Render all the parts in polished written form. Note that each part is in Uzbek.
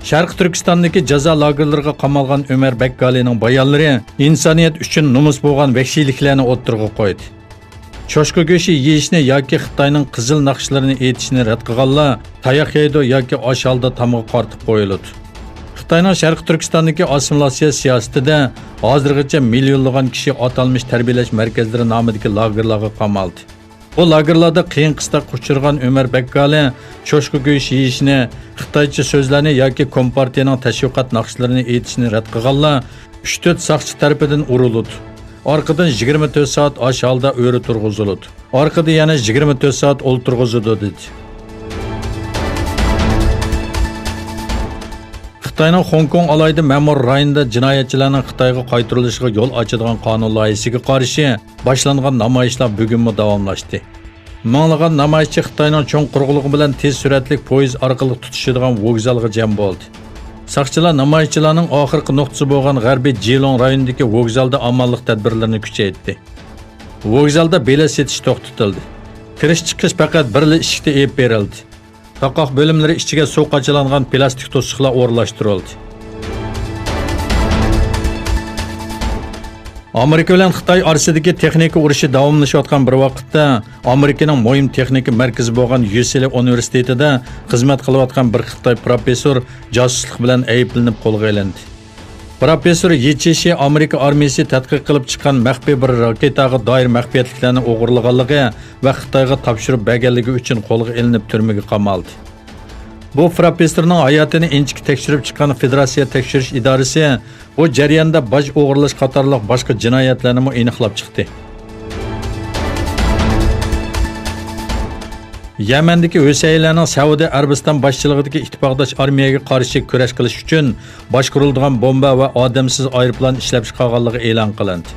Sharq Turkistondagi jazo lagerlariga qamalgan Ömer Bekkalining bayonlari insoniyat uchun numus bo'lgan vahshiyliklarni o'ttirg'a qo'ydi. Cho'shqa go'shi yeyishni yoki Xitoyning qizil naqshlarini etishni rad qilganlar tayoq yeydi yoki osh holda tamga qartib qo'yiladi. Xitoyning Sharq Turkistondagi assimilyatsiya siyosatida hozirgacha millionlagan kishi atalmış tarbiyalash markazlari nomidagi lagerlarga qamaldi. Bu lagerlarda qiyin qisqa quchirgan Ömer Bekkali cho'shqa go'sh yeyishni, Xitoycha so'zlarni yoki Kompartiyaning tashviqot naqshlarini aytishni rad qilganlar 3-4 saqchi tarafidan urildi. Orqadan 24 soat osh holda o'ri turg'izildi. Orqada yana 24 soat o'ltirg'izildi dedi. Xitoyning Hong Kong alayda ma'mur rayonida jinoyatchilarning Xitoyga qaytarilishiga yo'l ochadigan qonun loyihasiga qarshi boshlangan namoyishlar bugunmi davomlashdi. Minglagan namoyishchi Xitoyning cho'ng qurug'ligi bilan tez suratli poyezd orqali tutishadigan vokzalga jam bo'ldi. Saqchilar namoyishchilarning oxirgi nuqtasi bo'lgan G'arbiy Jilong rayonidagi vokzalda amonlik tadbirlarini kuchaytirdi. Vokzalda bilet setish to'xtatildi. Kirish-chiqish faqat bir eshikda olib berildi. Taqoq bo'limlari ichiga suv qachilangan plastik to'siqlar o'rnashtirildi. Amerika bilan Xitoy orasidagi texnika urushi davomlashayotgan bir vaqtda Amerikaning muhim texnika markazi bo'lgan UCLA universitetida xizmat qilayotgan bir Xitoy professor josuslik bilan ayblanib qo'lga olindi. Professor Yechishi Amerika armiyasi tadqiq qilib chiqqan maxfiy bir raketaga doir maxfiyatliklarni o'g'irlaganligi va Xitoyga topshirib berganligi uchun qo'lga olinib turmaga qamaldi. Bu professorning hayotini inchik tekshirib chiqqan Federatsiya tekshirish idorasi bu jarayonda boj o'g'irlash qatorliq boshqa jinoyatlarni aniqlab chiqdi. Yamandagi Husaylarning Saudiya Arabiston boshchiligidagi ittifoqdosh armiyaga qarshi kurash qilish uchun boshqariladigan bomba va odamsiz aeroplan ishlab chiqarganligi e'lon qilindi.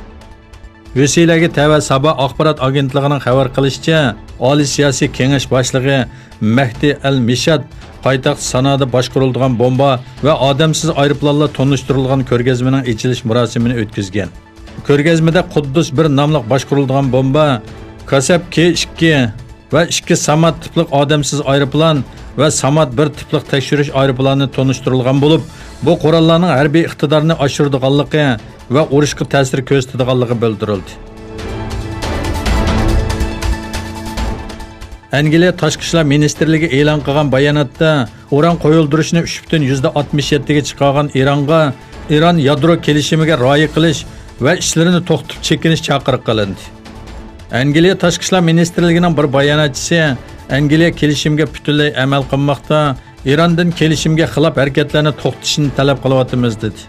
Husaylarga tava Sabah axborot agentligining xabar qilishicha, Oliy siyosiy kengash boshlig'i Mahdi al-Mishad poytaxt Sanoda boshqariladigan bomba va odamsiz aeroplanlar tonishtirilgan ko'rgazmaning ochilish marosimini o'tkazgan. Ko'rgazmada Quddus 1 nomli boshqariladigan bomba, Kasab K2 va 2 Samad tipli odamsiz aeroplan va Samad 1 tipli tekshirish aeroplanini tonishtirilgan bo'lib, bu qurollarning harbiy iqtidorini oshiradiganligi va urushga ta'sir ko'rsatadiganligi bildirildi. Angliya Tashqi ishlar ministrligi e'lon qilgan bayonotda uran qo'yildirishni 3.67 ga chiqargan Iron yadro kelishimiga rioya qilish va ishlarini to'xtatib chekinish chaqiriq qilindi. Angliya Tashqi ishlar ministrligining bir bayonotchisi Angliya kelishimga butunlay amal qilmoqda, Irondan kelishimga xilof harakatlarni to'xtatishni talab qilyapmiz dedi.